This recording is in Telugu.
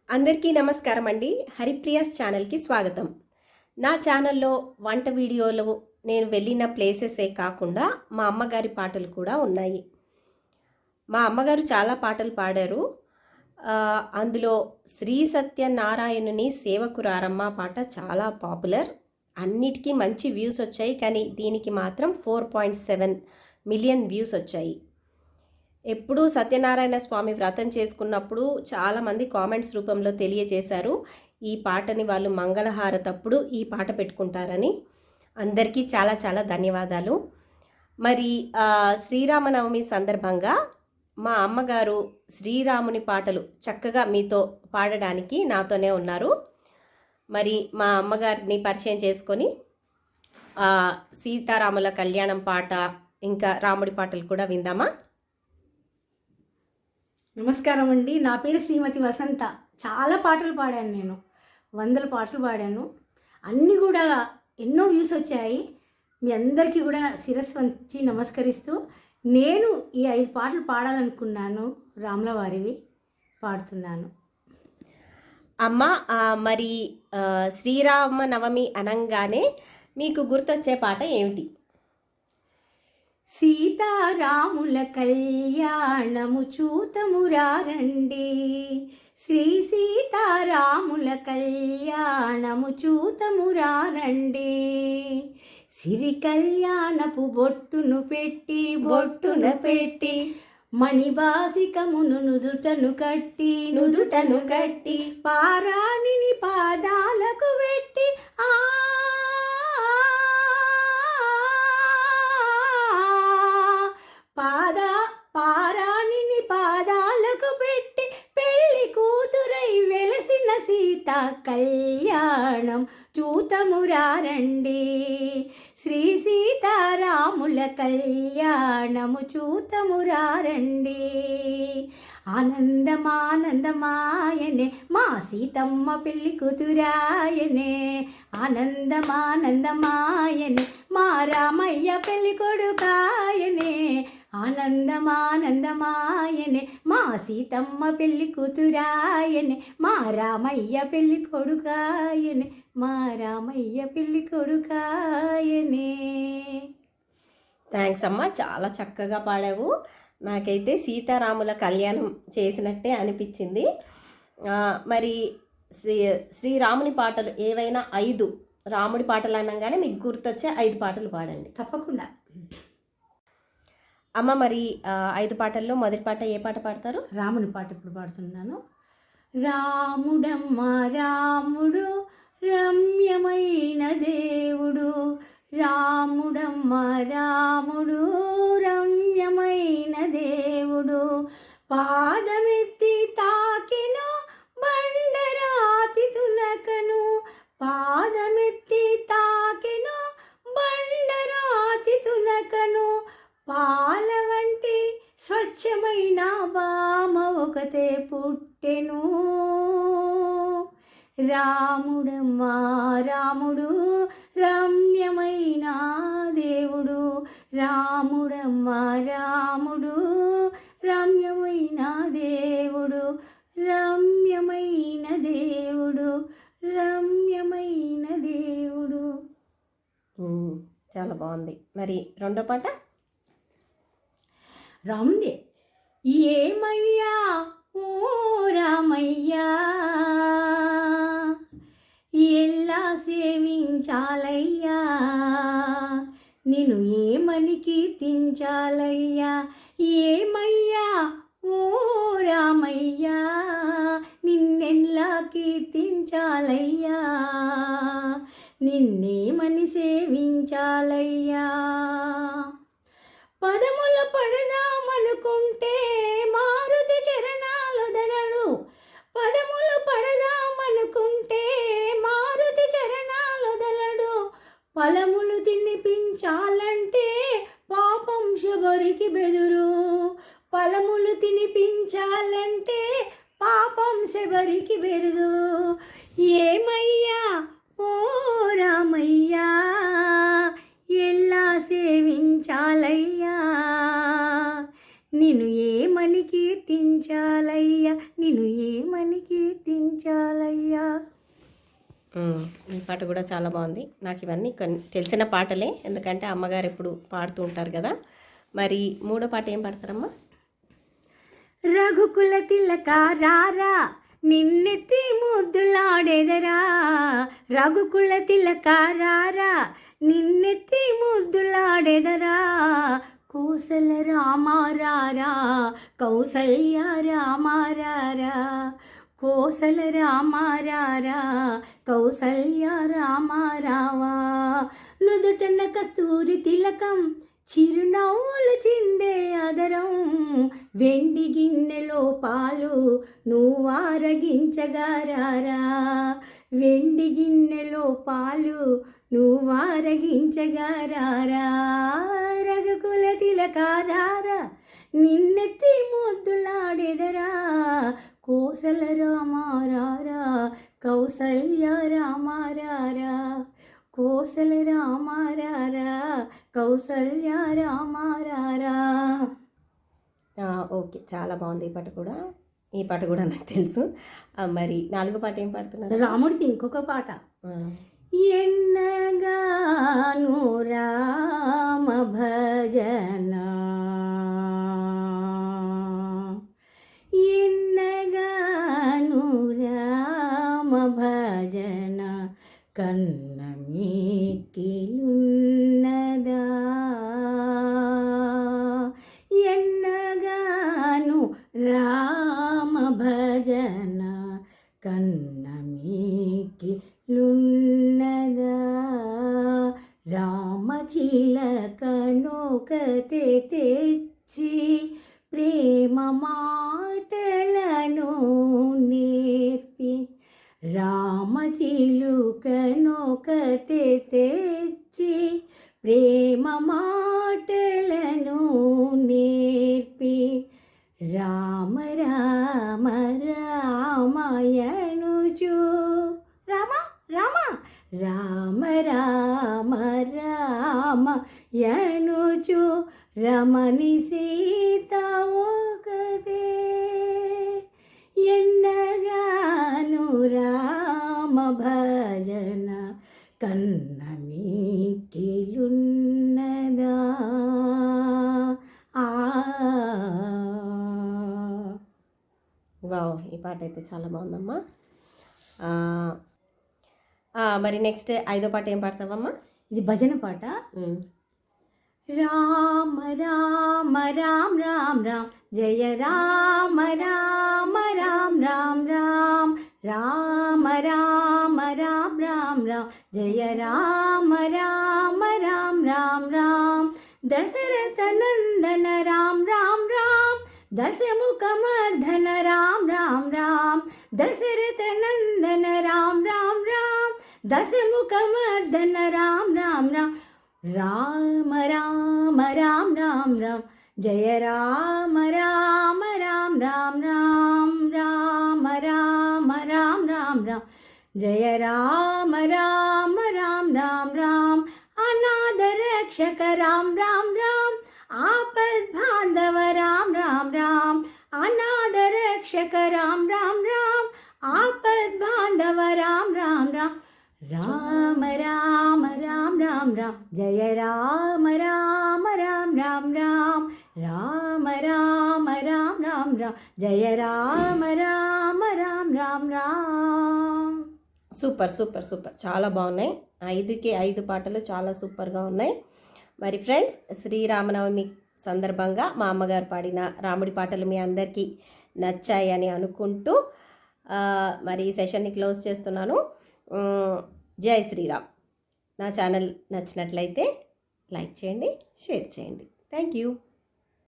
అందరికీ నమస్కారం అండి. హరిప్రియాస్ ఛానల్‌కి స్వాగతం. నా ఛానల్‌లో వంట వీడియోలు నేను వెళ్ళిన ప్లేసెసే కాకుండా మా అమ్మగారి పాటలు కూడా ఉన్నాయి. మా అమ్మగారు చాలా పాటలు పాడారు. అందులో శ్రీ సత్యనారాయణుని సేవకురారమ్మ పాట చాలా పాపులర్. అన్నిటికీ మంచి వ్యూస్ వచ్చాయి. కానీ దీనికి మాత్రం 4.7 మిలియన్ వ్యూస్ వచ్చాయి. ఎప్పుడూ సత్యనారాయణ స్వామి వ్రతం చేసుకున్నప్పుడు చాలామంది కామెంట్స్ రూపంలో తెలియజేశారు. ఈ పాటని వాళ్ళు మంగళహారతప్పుడు ఈ పాట పెట్టుకుంటారని. అందరికీ చాలా చాలా ధన్యవాదాలు. మరి శ్రీరామనవమి సందర్భంగా మా అమ్మగారు శ్రీరాముని పాటలు చక్కగా మీతో పాడడానికి నాతోనే ఉన్నారు. మరి మా అమ్మగారిని పరిచయం చేసుకొని సీతారాముల కళ్యాణం పాట ఇంకా రాముడి పాటలు కూడా విందామా? నమస్కారం అండి. నా పేరు శ్రీమతి వసంత. చాలా పాటలు పాడాను నేను. 100 పాటలు పాడాను. అన్నీ కూడా ఎన్నో వ్యూస్ వచ్చాయి. మీ అందరికీ కూడా శిరస్సు వంచి నమస్కరిస్తూ నేను ఈ 5 పాటలు పాడాలనుకున్నాను. రాముల వారివి పాడుతున్నాను. అమ్మ, మరి శ్రీరామనవమి అనంగానే మీకు గుర్తొచ్చే పాట ఏమిటి? సీతారాముల కళ్యాణము చూతమురారండి, శ్రీ సీతారాముల కళ్యాణము చూతమురారండి. సిరి కళ్యాణపు బొట్టును పెట్టి మణిబాసికమును నుదుటను కట్టి పారాణిని పాదాలకు పెట్టి పారాణిని పాదాలకు పెట్టి పెళ్లి కూతురై వెలసిన సీత కళ్యాణం చూతమురారండి, శ్రీ సీతారాముల కళ్యాణము చూతమురారండి. ఆనందమానందమాయనే మా సీతమ్మ పెళ్లి కూతురాయనే, ఆనందమానందమాయనే మా రామయ్య పెళ్లి కొడుకాయనే, ఆనందమానందమాయనే మా సీతమ్మ పెళ్లి కూతురాయనే, మా రామయ్య పెళ్లి కొడుకాయనే, మా రామయ్య పెళ్లి కొడుకాయనే. థ్యాంక్స్ అమ్మ, చాలా చక్కగా పాడావు. నాకైతే సీతారాముల కళ్యాణం చేసినట్టే అనిపించింది. మరి శ్రీరాముని పాటలు ఏవైనా 5 రాముడి పాటలు అనగానే మీకు గుర్తొచ్చే 5 పాటలు పాడండి. తప్పకుండా అమ్మ, మరి 5 పాటల్లో మొదటి పాట ఏ పాట పాడతారు? రాముని పాట ఇప్పుడు పాడుతున్నాను. రాముడమ్మ రాముడు రమ్యమైన దేవుడు, రాముడమ్మ రాముడు రమ్యమైన దేవుడు, పాదమెత్తి తాకిను బండరాతి తునకను, పాదమెత్తి తాకిను బండరాతి తునకను, పాల వంటి స్వచ్ఛమైన బామ ఒకతే పుట్టెను. రాముడమ్మ రాముడు రమ్యమైన దేవుడు, రాముడమ్మ రాముడు రమ్యమైన దేవుడు, రమ్యమైన దేవుడు, రమ్యమైన దేవుడు. చాలా బాగుంది. మరి రెండో పాట? రాముదే. ఏమయ్యా ఓ రామయ్యా, ఎలా సేవించాలయ్యా, నిన్ను ఏమని కీర్తించాలయ్యా, ఏమయ్యా ఓ రామయ్యా, నిన్నెల్లా కీర్తించాలయ్యా, నిన్నేమని సేవించాలయ్యా. పదముల పడదామనుకుంటే మారుతి చరణాలొదలడు, పదముల పడదామనుకుంటే మారుతి చరణాలొదలడు, ఫలములు తినిపించాలంటే పాపం శబరికి బెదురు, ఫలములు తినిపించాలంటే పాపం శబరికి బెదురు. ఏమయ్యా ఓ రామయ్యా, ఎలా సేవించాలయ్యా, నిన్ను ఏమని కీర్తించాలయ్యా, నిన్ను ఏమని రామని కీర్తించాలయ్యా. ఈ పాట కూడా చాలా బాగుంది. నాకు ఇవన్నీ కొన్ని తెలిసిన పాటలే, ఎందుకంటే అమ్మగారు ఎప్పుడు పాడుతూ ఉంటారు కదా. మరి మూడో పాట ఏం పాడతారమ్మా? రఘుకుల తిలక రారా నిన్నెత్తి ముద్దులాడెదరా, రఘుకుల తిలక రారా నిన్నెత్తి ముద్దులాడెదరా, కోసల రామారారా కౌసల్య రామారారా, కోసల రామారారా కౌసల్య రామారావా, నుదుటన్న కస్తూరి తిలకం చిరునవ్వులు చిందే అదరం, వెండి గిన్నెలో పాలు నువ్వారగించగారారా, వెండి గిన్నెలో పాలు నువ్వారగించగారారా, రఘుకుల తిలకారారా నిన్నెత్తి ముద్దులాడెదరా, కోసల రామారారా కౌసల్య రామారారా, కోసల రామారారా కౌసల్య రామారారా. ఓకే, చాలా బాగుంది ఈ పాట కూడా. ఈ పాట కూడా నాకు తెలుసు. మరి నాలుగో పాట ఏం పాడుతున్నారు? రాముడిది ఇంకొక పాట. ఎన్నగాను రామ భజన, ఎన్నగాను రామ భజన, కన్న మీకిలున్నదా, ఎన్నగాను రామ భజన, కన్న మీకిలున్నదా, రామచిలకనొకతే తెచ్చి ప్రేమ మాటలను నేర్పి, రామచిలుకనొకతే తెచ్చి ప్రేమ మాటలను నేర్పి, రామ రామ రామయనుచు, రామ రామ రామ రామ రామయనుచు, రమణి సీత ఒకదే, ఎన్నగాను రామ భజన, కన్న మీకిలున్నదా. వావ్, ఈ పాట అయితే చాలా బాగుందమ్మా. మరి నెక్స్ట్ ఐదో పాట ఏం పాడతావమ్మా? ఇది భజన పాట. రామ రామ రామ రామ రామ జయ రామ రామ రామ రామ రామ, రామ రామ రామ రామ రామ జయ రామ రామ రామ రామ రామ, దశరథ నందన రామ రామ రామ, దశముఖమర్ధన రామ రామ రామ, దశరథ నందన రామ రామ రామ, దశముఖమర్ధన రామ రామ రామ, రామ రామ రామ రామ రామ జయ రామ రామ రామ రామ రామ, రామ రామ రామ రామ రామ జయ రామ రామ రామ రామ రామ, అనాథ రక్షక రామ రామ రామ, ఆపద్ బాంధవ రామ రామ రామ, అనాథ రక్షక రామ రామ రామ, ఆపద్ బాంధవ రామ రామ రామ, రామ రామ రామ రామ రామ జయ రామ రామ రామ రామ రామ, రామ రామ రామ రామ రామ జయ Rama Rama Rama Rama Rama. Super super super, చాలా బాగున్నాయి. 5కి 5 పాటలు చాలా సూపర్గా ఉన్నాయి. మరి ఫ్రెండ్స్, శ్రీరామనవమి సందర్భంగా మా అమ్మగారు పాడిన రాముడి పాటలు మీ అందరికీ నచ్చాయని అనుకుంటూ మరి ఈ సెషన్ని క్లోజ్ చేస్తున్నాను. జై శ్రీరామ్. నా ఛానల్ నచ్చినట్లయితే లైక్ చేయండి, షేర్ చేయండి. Thank you.